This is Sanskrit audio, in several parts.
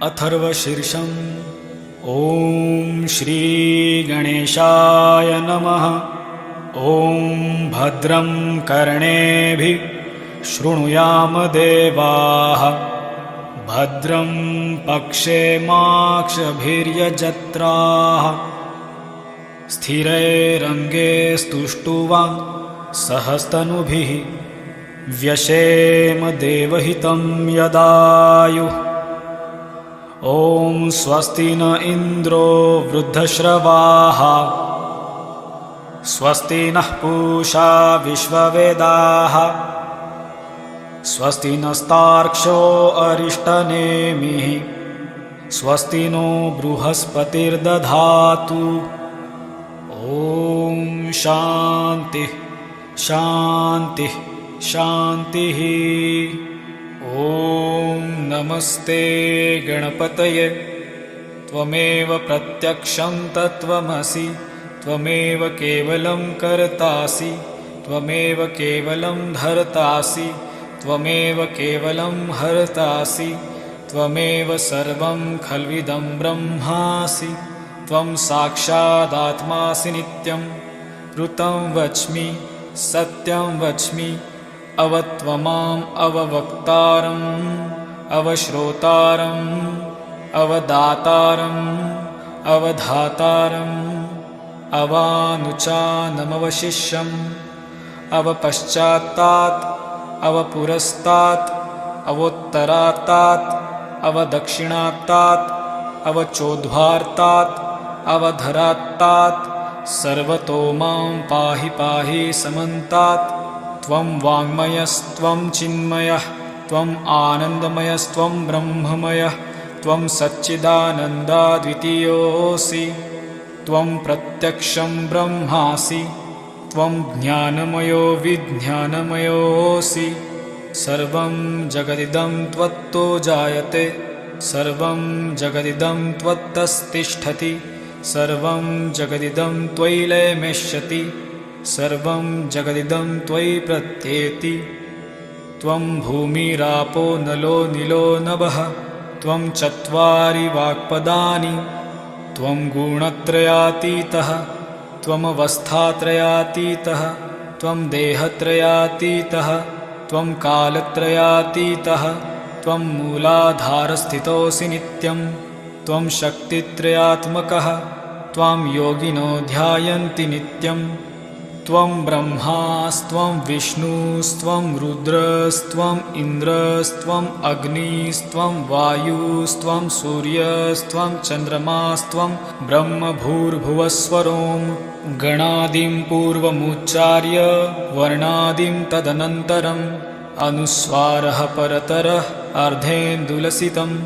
अथर्वशीर्षम् ॐ श्रीगणेशाय नमः। ॐ भद्रं कर्णेभिः शृणुयाम देवाः, भद्रं पक्षेमाक्षभिर्यजत्राः, स्थिरैरङ्गैस्तुष्टुवान् सहस्तनुभिः, व्यशेम देवहितं यदायुः। ॐ स्वस्ति न इन्द्रो वृद्धश्रवाः, स्वस्ति नः पूषा विश्ववेदाः, स्वस्ति नस्तार्क्ष्यो अरिष्टनेमिः, स्वस्ति नो बृहस्पतिर्दधातु। ॐ शान्तिः शान्तिः शान्तिः। ॐ नमस्ते गणपतये, त्वमेव प्रत्यक्षं तत्त्वमसि, त्वमेव केवलं कर्तासि, त्वमेव केवलं धर्तासि, त्वमेव केवलं हर्तासि, त्वमेव सर्वं खल्विदं ब्रह्मासि, त्वं साक्षादात्मासि नित्यं। ऋतं वच्मि सत्यं वच्मि, अवत्वमाम् अववक्तारम् अवश्रोतारम् अवदातारम् अवधातारम् अवानुचानमवशिष्यम् अवपश्चात्तात् अवपुरस्तात् अवोत्तरात्तात् अवदक्षिणात्तात् अवचोद्ध्वार्तात् अवधरात्तात् सर्वतो मां पाहि पाहि समन्तात्। त्वं वाङ्मयस्त्वं चिन्मयः, त्वम् आनन्दमयस्त्वं ब्रह्ममयः, त्वं सच्चिदानन्दाद्वितीयोऽसि, त्वं प्रत्यक्षं ब्रह्मासि, त्वं ज्ञानमयो विज्ञानमयोऽसि। सर्वं जगदिदं त्वत्तो जायते, सर्वं जगदिदं त्वत्तस्तिष्ठति, सर्वं जगदिदं त्वयि लयमेष्यति, सर्वं जगदिदं त्वयि प्रत्येति। त्वं भूमिरापो नलो निलो नभः, त्वं चत्वारि वाक्पदानि, त्वं गुणत्रयातीतः, त्वमवस्थात्रयातीतः, त्वं देहत्रयातीतः, त्वं कालत्रयातीतः, त्वं मूलाधारस्थितोऽसि नित्यं, त्वं शक्तित्रयात्मकः, त्वां योगिनो ध्यायन्ति नित्यं। त्वं ब्रह्मास्त्वं विष्णुस्त्वं रुद्रस्त्वम् इन्द्रस्त्वम् अग्निस्त्वं वायुस्त्वं सूर्यस्त्वं चन्द्रमास्त्वं ब्रह्मभूर्भुवस्वरों गणादिं पूर्वमुच्चार्य वर्णादिं तदनन्तरम् अनुस्वारः परतरः अर्धेन्दुलसितं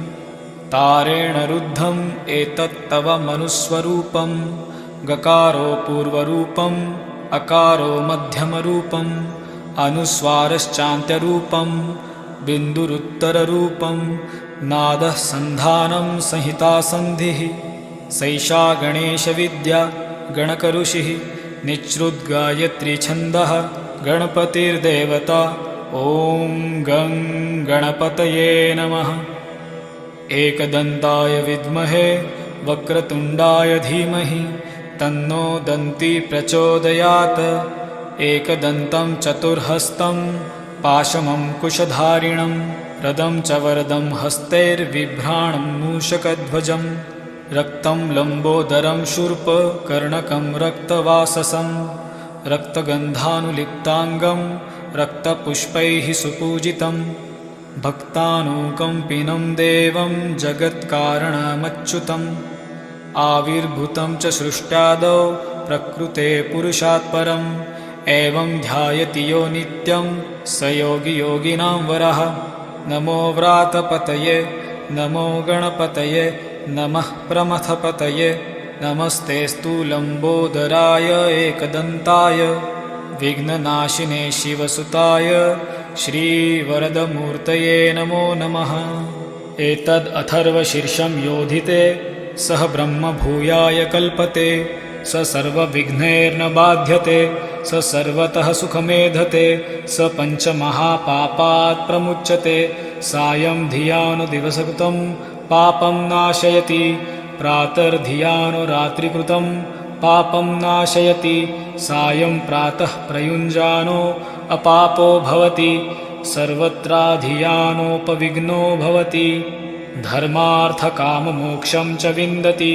तारेण रुद्धम् एतत्तव मनुस्वरूपं। गकारो पूर्वरूपम्, अकारो मध्यमरूपम्, अनुस्वारश्चान्त्यरूपं, बिन्दुरुत्तररूपं, नादः सन्धानं संहितासन्धिः। सैषा गणेशविद्या गणकऋषिः, निःसृद्गायत्री छन्दः, गणपतिर्देवता। ॐ गं गणपतये नमः। एकदन्ताय विद्महे वक्रतुण्डाय धीमहि, तन्नो दन्ती प्रचोदयात्। एकदन्तं चतुर्हस्तं पाशमङ्कुशधारिणं, रदं च वरदं हस्तैर्बिभ्राणं मूषकध्वजं, रक्तं लम्बोदरं शूर्पकर्णकं रक्तवाससं, रक्तगन्धानुलिप्ताङ्गं रक्तपुष्पैः सुपूजितं, भक्तानुकम्पिनं देवं जगत्कारणमच्युतम्। आविर्भूतं च सृष्ट्यादौ प्रकृते पुरुषात् परम्, एवं ध्यायति यो नित्यं स योगी योगिनां वरः। नमो व्रातपतये नमो गणपतये, नमः प्रमथपतये, नमस्तेऽस्तु लम्बोदराय एकदन्ताय, विघ्ननाशिने शिवसुताय श्रीवरदमूर्तये नमो नमः। एतद् अथर्वशीर्षं योधिते, सः ब्रह्म भूयाय कल्पते, स सर्वविघ्नैर्न बाध्यते, स सर्वतः सुखमेधते, स पञ्चमहापापात् प्रमुच्यते। सायं धियानुदिवसकृतं पापं नाशयति प्रातर्धियानो रात्रिकृतं पापं नाशयति सायं प्रातः प्रयुञ्जानो अपापो भवति सर्वत्राधियानोपविघ्नो भवति धर्मार्थकाममोक्षं च विन्दति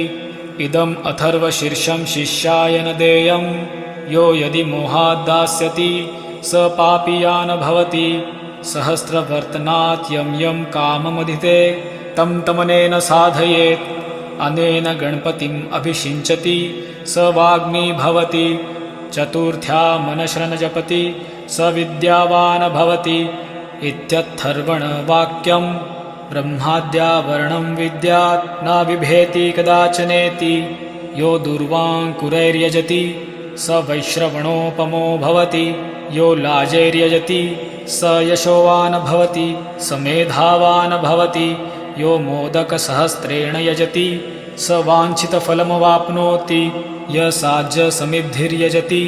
इदम् अथर्वशीर्षं शिष्याय न देयं यो यदि मोहाद्दास्यति स पापीयान भवति सहस्रवर्तनात् यं यं काममधिते तं तमनेन साधयेत् अनेन गणपतिम् अभिषिञ्चति स वाग्मी भवति चतुर्थ्या मनश्रन जपति स विद्यावान भवति इत्यथर्वणवाक्यं ब्रह्माद्या वर्णं विद्यात् न बिभेति कदाचनेति यो दुर्वाङ्कुरैर्यजति स वैश्रवणोपमो भवति यो लाजैर्यजति स यशोवान भवति स मेधावान भवति यो मोदकसहस्रेण यजति स वाञ्छितफलमवाप्नोति य साज्यसमिद्धिर्यजति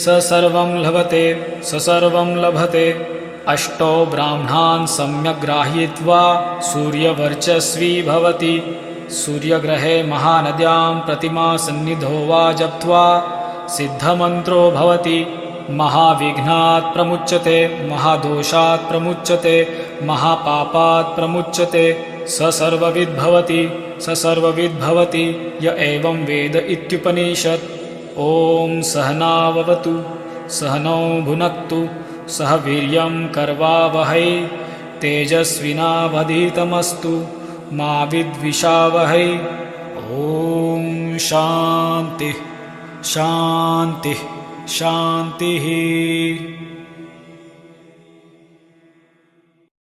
स सर्वं लभते स सर्वं लभते अष्टौ ब्राह्मणान् सम्यक् ग्राहयित्वा सूर्यवर्चस्वी भवति सूर्यग्रहे महानद्यां प्रतिमासन्निधौ वा जप्त्वा सिद्धमन्त्रो भवति महाविघ्नात् प्रमुच्यते महादोषात् प्रमुच्यते महापापात् प्रमुच्यते स सर्वविद् भवति स सर्वविद् भवति य एवं वेद इत्युपनिषत् ॐ सहनाववतु सहनौ भुनक्तु सह वीर्यं कर्वावहै तेजस्विनावधीतमस्तु मा विद्विषावहै ॐ शान्तिः शान्तिः शान्तिः।